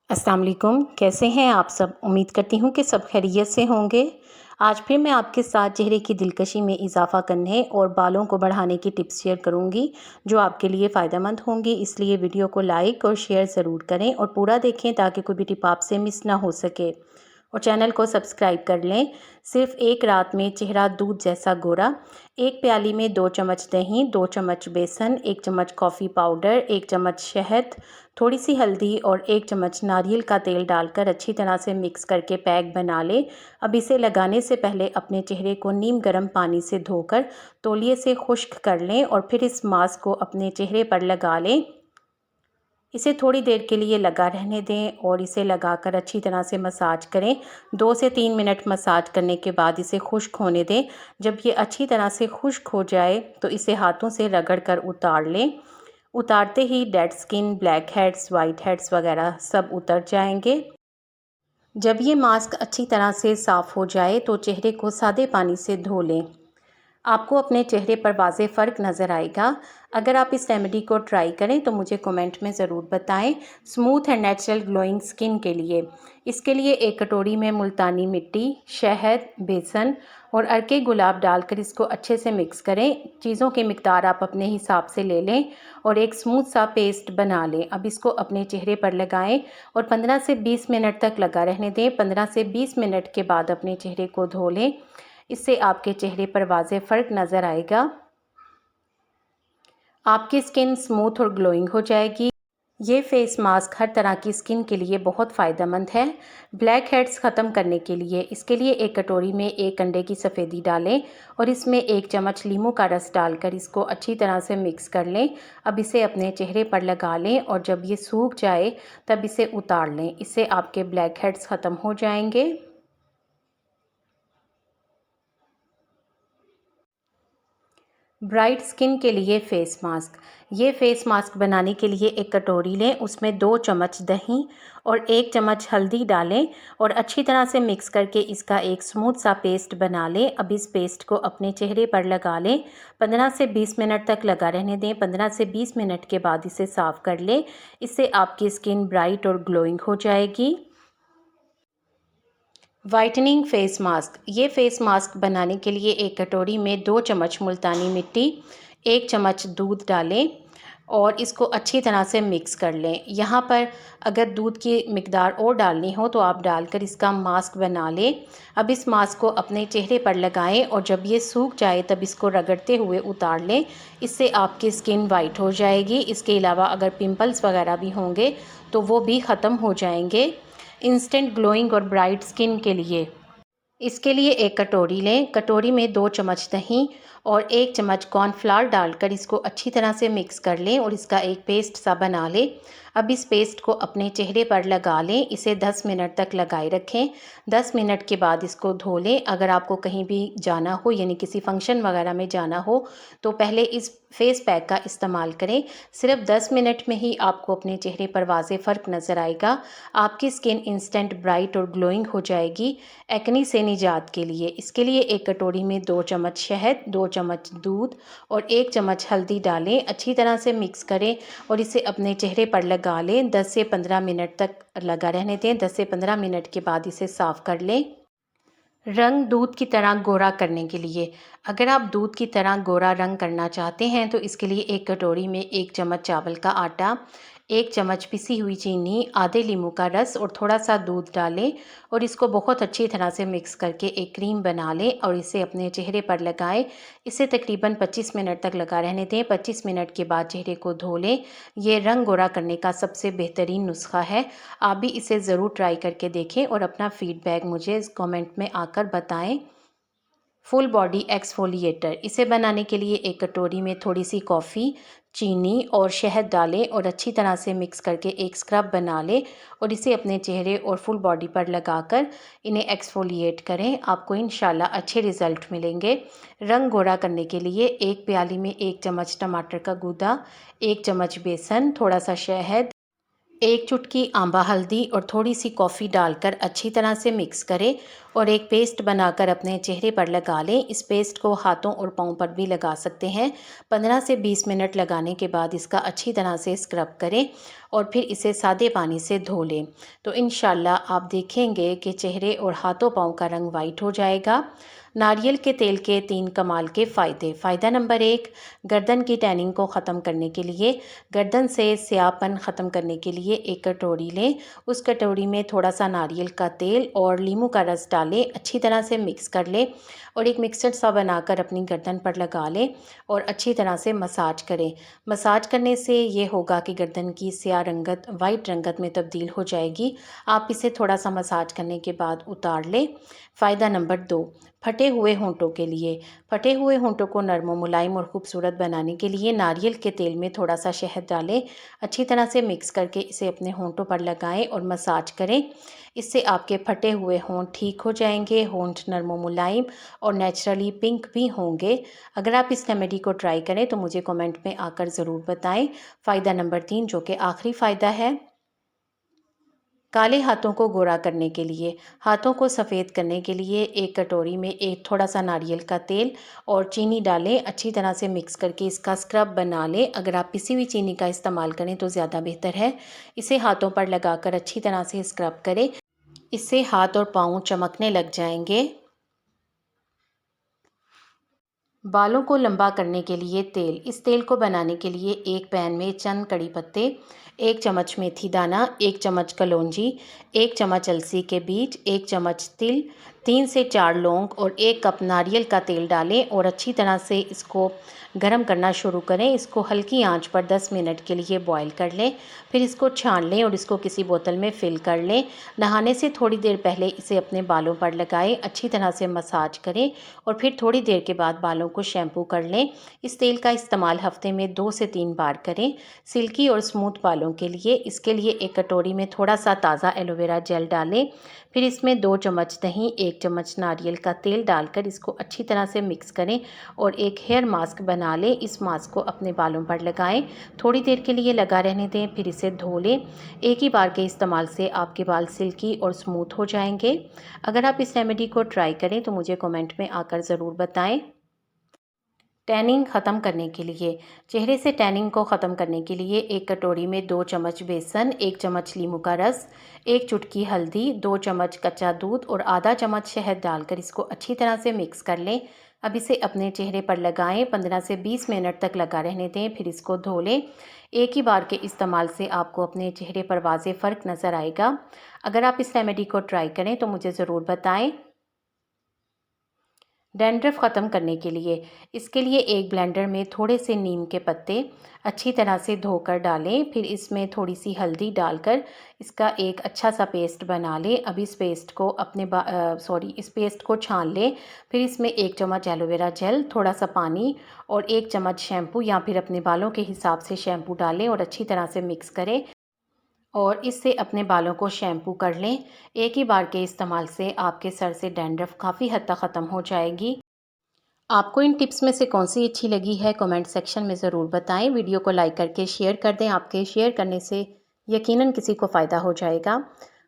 अस्सलाम वालेकुम। कैसे हैं आप सब? उम्मीद करती हूँ कि सब खैरियत से होंगे। आज फिर मैं आपके साथ चेहरे की दिलकशी में इजाफ़ा करने और बालों को बढ़ाने की टिप्स शेयर करूँगी, जो आपके लिए फ़ायदेमंद होंगी। इसलिए वीडियो को लाइक और शेयर ज़रूर करें और पूरा देखें ताकि कोई भी टिप आपसे मिस ना हो सके। और चैनल को सब्सक्राइब कर लें। सिर्फ एक रात में चेहरा दूध जैसा गोरा। एक प्याली में 2 चम्मच दही, 2 चम्मच बेसन, 1 चम्मच कॉफ़ी पाउडर, 1 चम्मच शहद, थोड़ी सी हल्दी और 1 चम्मच नारियल का तेल डालकर अच्छी तरह से मिक्स करके पैक बना लें। अब इसे लगाने से पहले अपने चेहरे को नीम गर्म पानी से धोकर तौलिए से खुश्क कर लें और फिर इस मास्क को अपने चेहरे पर लगा लें। इसे थोड़ी देर के लिए लगा रहने दें और इसे लगाकर अच्छी तरह से मसाज करें। 2 से 3 मिनट मसाज करने के बाद इसे खुश्क होने दें। जब ये अच्छी तरह से खुश्क हो जाए तो इसे हाथों से रगड़ कर उतार लें। उतारते ही dead skin, blackheads, whiteheads वगैरह सब उतर जाएंगे। जब ये मास्क अच्छी तरह से साफ़ हो जाए तो चेहरे को सादे पानी से धो लें। आपको अपने चेहरे पर वाज़ेह फ़र्क नज़र आएगा। अगर आप इस रेमेडी को ट्राई करें तो मुझे कमेंट में ज़रूर बताएं। Smooth and natural glowing skin के लिए इसके लिए एक कटोरी में मुल्तानी मिट्टी, शहद, बेसन और अर्के गुलाब डालकर इसको अच्छे से मिक्स करें। चीज़ों की मिकदार आप अपने हिसाब से ले लें और एक स्मूथ सा पेस्ट बना लें। अब इसको अपने चेहरे पर लगाएं और 15 से 20 मिनट तक लगा रहने दें। 15 से 20 मिनट के बाद अपने चेहरे को धो लें। इससे आपके चेहरे पर वाज़ेह फ़र्क नज़र आएगा। आपकी स्किन स्मूथ और ग्लोइंग हो जाएगी। ये फेस मास्क हर तरह की स्किन के लिए बहुत फ़ायदेमंद है। ब्लैक हेड्स ख़त्म करने के लिए इसके लिए एक कटोरी में 1 अंडे की सफ़ेदी डालें और इसमें 1 चम्मच नींबू का रस डालकर इसको अच्छी तरह से मिक्स कर लें। अब इसे अपने चेहरे पर लगा लें और जब ये सूख जाए तब इसे उतार लें। इससे आपके ब्लैक हेड्स ख़त्म हो जाएंगे। ब्राइट स्किन के लिए फ़ेस मास्क। ये फ़ेस मास्क बनाने के लिए एक कटोरी लें, उसमें 2 चम्मच दही और 1 चम्मच हल्दी डालें और अच्छी तरह से मिक्स करके इसका एक स्मूथ सा पेस्ट बना लें। अब इस पेस्ट को अपने चेहरे पर लगा लें। 15 से 20 मिनट तक लगा रहने दें। 15 से 20 मिनट के बाद इसे साफ़ कर लें। इससे आपकी स्किन ब्राइट और ग्लोइंग हो जाएगी। Whitening face mask. ये फेस मास्क बनाने के लिए एक कटोरी में 2 चम्मच मुल्तानी मिट्टी, 1 चम्मच दूध डालें और इसको अच्छी तरह से मिक्स कर लें। यहाँ पर अगर दूध की मिकदार और डालनी हो तो आप डालकर इसका मास्क बना लें। अब इस मास्क को अपने चेहरे पर लगाएं और जब ये सूख जाए तब इसको रगड़ते हुए उतार लें। इससे आपकी स्किन वाइट हो जाएगी। इसके अलावा अगर पिंपल्स वगैरह भी होंगे तो वो भी ख़त्म हो जाएंगे। इंस्टेंट ग्लोइंग और ब्राइट स्किन के लिए इसके लिए एक कटोरी लें। कटोरी में 2 चम्मच दही और 1 चम्मच कॉर्नफ्लावर डालकर इसको अच्छी तरह से मिक्स कर लें और इसका एक पेस्ट सा बना लें। अब इस पेस्ट को अपने चेहरे पर लगा लें। इसे 10 मिनट तक लगाए रखें। 10 मिनट के बाद इसको धो लें। अगर आपको कहीं भी जाना हो यानी किसी फंक्शन वगैरह में जाना हो तो पहले इस फेस पैक का इस्तेमाल करें। सिर्फ 10 मिनट में ही आपको अपने चेहरे पर वाज़ेह फ़र्क नज़र आएगा। आपकी स्किन इंस्टेंट ब्राइट और ग्लोइंग हो जाएगी। एक्ने से निजात के लिए इसके लिए एक कटोरी में 2 चम्मच शहद, 2 चम्मच दूध और 1 चम्मच हल्दी डालें। अच्छी तरह से मिक्स करें और इसे अपने चेहरे पर लगा लें। 10 से 15 मिनट तक लगा रहने दें। 10 से 15 मिनट के बाद इसे साफ़ कर लें। रंग दूध की तरह गोरा करने के लिए अगर आप दूध की तरह गोरा रंग करना चाहते हैं तो इसके लिए एक कटोरी में 1 चम्मच चावल का आटा, 1 चम्मच पिसी हुई चीनी, आधे नींबू का रस और थोड़ा सा दूध डालें और इसको बहुत अच्छी तरह से मिक्स करके एक क्रीम बना लें और इसे अपने चेहरे पर लगाएं। इसे तकरीबन 25 मिनट तक लगा रहने दें। 25 मिनट के बाद चेहरे को धो लें। ये रंग गोरा करने का सबसे बेहतरीन नुस्खा है। आप भी इसे ज़रूर ट्राई करके देखें और अपना फ़ीडबैक मुझे कमेंट में आकर बताएं। Full body exfoliator. इसे बनाने के लिए एक कटोरी में थोड़ी सी कॉफ़ी, चीनी और शहद डालें और अच्छी तरह से मिक्स करके एक स्क्रब बना लें और इसे अपने चेहरे और फुल बॉडी पर लगाकर इन्हें एक्सफोलिएट करें। आपको इंशाल्लाह अच्छे रिज़ल्ट मिलेंगे। रंग गोरा करने के लिए एक प्याली में 1 चम्मच टमाटर का गूदा, 1 चम्मच बेसन, थोड़ा सा शहद, 1 चुटकी आंबा हल्दी और थोड़ी सी कॉफ़ी डालकर अच्छी तरह से मिक्स करें और एक पेस्ट बनाकर अपने चेहरे पर लगा लें। इस पेस्ट को हाथों और पाँव पर भी लगा सकते हैं। 15 से 20 मिनट लगाने के बाद इसका अच्छी तरह से स्क्रब करें और फिर इसे सादे पानी से धो लें। तो इंशाल्लाह आप देखेंगे कि चेहरे और हाथों पाँव का रंग वाइट हो जाएगा। नारियल के तेल के 3 कमाल के फ़ायदे। फ़ायदा नंबर 1, गर्दन की टैनिंग को ख़त्म करने के लिए, गर्दन से स्याहपन ख़त्म करने के लिए एक कटोरी लें। उस कटोरी में थोड़ा सा नारियल का तेल और नींबू का रस डालें, अच्छी तरह से मिक्स कर लें और एक मिक्सचर सा बनाकर अपनी गर्दन पर लगा लें और अच्छी तरह से मसाज करें। मसाज करने से ये होगा कि गर्दन की स्याह रंगत वाइट रंगत में तब्दील हो जाएगी। आप इसे थोड़ा सा मसाज करने के बाद उतार लें। फ़ायदा नंबर 2, फटे हुए होंठों के लिए। फटे हुए होंठों को नरम, मुलायम और खूबसूरत बनाने के लिए नारियल के तेल में थोड़ा सा शहद डालें। अच्छी तरह से मिक्स करके इसे अपने होंठों पर लगाएं और मसाज करें। इससे आपके फटे हुए होंठ ठीक हो जाएंगे, होंठ नरम मुलायम और नेचुरली पिंक भी होंगे। अगर आप इस रेमेडी को ट्राई करें तो मुझे कमेंट में आकर ज़रूर बताएं। फ़ायदा नंबर 3, जो कि आखिरी फ़ायदा है, काले हाथों को गोरा करने के लिए। हाथों को सफ़ेद करने के लिए एक कटोरी में एक थोड़ा सा नारियल का तेल और चीनी डालें। अच्छी तरह से मिक्स करके इसका स्क्रब बना लें। अगर आप पिसी हुई चीनी का इस्तेमाल करें तो ज़्यादा बेहतर है। इसे हाथों पर लगाकर अच्छी तरह से स्क्रब करें। इससे हाथ और पाँव चमकने लग जाएंगे। बालों को लंबा करने के लिए तेल। इस तेल को बनाने के लिए एक पैन में चंद कड़ी पत्ते, 1 चम्मच मेथी दाना, 1 चम्मच कलौंजी, 1 चम्मच अलसी के बीज, 1 चम्मच तिल, 3 से 4 लौंग और 1 कप नारियल का तेल डालें और अच्छी तरह से इसको गरम करना शुरू करें। इसको हल्की आंच पर 10 मिनट के लिए बॉईल कर लें। फिर इसको छान लें और इसको किसी बोतल में फ़िल कर लें। नहाने से थोड़ी देर पहले इसे अपने बालों पर लगाएं, अच्छी तरह से मसाज करें और फिर थोड़ी देर के बाद बालों को शैम्पू कर लें। इस तेल का इस्तेमाल हफ्ते में 2 से 3 बार करें, सिल्की और स्मूथ बालों के लिए। इसके लिए एक कटोरी में थोड़ा सा ताज़ा एलोवेरा जेल डालें। फिर इसमें 2 चम्मच दही, 1 चम्मच नारियल का तेल डालकर इसको अच्छी तरह से मिक्स करें और एक हेयर मास्क बना लें। इस मास्क को अपने बालों पर लगाएं, थोड़ी देर के लिए लगा रहने दें, फिर इसे धो लें। एक ही बार के इस्तेमाल से आपके बाल सिल्की और स्मूथ हो जाएंगे। अगर आप इस रेमेडी को ट्राई करें तो मुझे कमेंट में आकर ज़रूर बताएं। टैनिंग ख़त्म करने के लिए, चेहरे से टैनिंग को ख़त्म करने के लिए एक कटोरी में 2 चम्मच बेसन, 1 चम्मच नींबू का रस, 1 चुटकी हल्दी, 2 चम्मच कच्चा दूध और आधा चम्मच शहद डालकर इसको अच्छी तरह से मिक्स कर लें। अब इसे अपने चेहरे पर लगाएं, 15 से 20 मिनट तक लगा रहने दें, फिर इसको धो लें। एक ही बार के इस्तेमाल से आपको अपने चेहरे पर वाज़ेह फ़र्क नज़र आएगा। अगर आप इस रेमेडी को ट्राई करें तो मुझे ज़रूर बताएं। डैंड्रफ ख़त्म करने के लिए, इसके लिए एक ब्लेंडर में थोड़े से नीम के पत्ते अच्छी तरह से धोकर डालें। फिर इसमें थोड़ी सी हल्दी डालकर इसका एक अच्छा सा पेस्ट बना लें। अब इस पेस्ट को इस पेस्ट को छान लें। फिर इसमें 1 चम्मच एलोवेरा जेल, थोड़ा सा पानी और 1 चम्मच शैम्पू या फिर अपने बालों के हिसाब से शैम्पू डालें और अच्छी तरह से मिक्स करें और इससे अपने बालों को शैम्पू कर लें। एक ही बार के इस्तेमाल से आपके सर से डैंड्रफ काफ़ी हद तक ख़त्म हो जाएगी। आपको इन टिप्स में से कौन सी अच्छी लगी है कमेंट सेक्शन में ज़रूर बताएं। वीडियो को लाइक करके शेयर कर दें, आपके शेयर करने से यकीनन किसी को फ़ायदा हो जाएगा।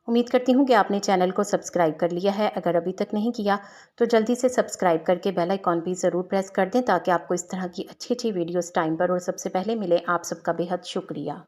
उम्मीद करती हूँ कि आपने चैनल को सब्सक्राइब कर लिया है। अगर अभी तक नहीं किया तो जल्दी से सब्सक्राइब करके बेल आइकॉन भी ज़रूर प्रेस कर दें ताकि आपको इस तरह की अच्छी अच्छी वीडियोज़ टाइम पर और सबसे पहले मिले। आप सबका बेहद शुक्रिया।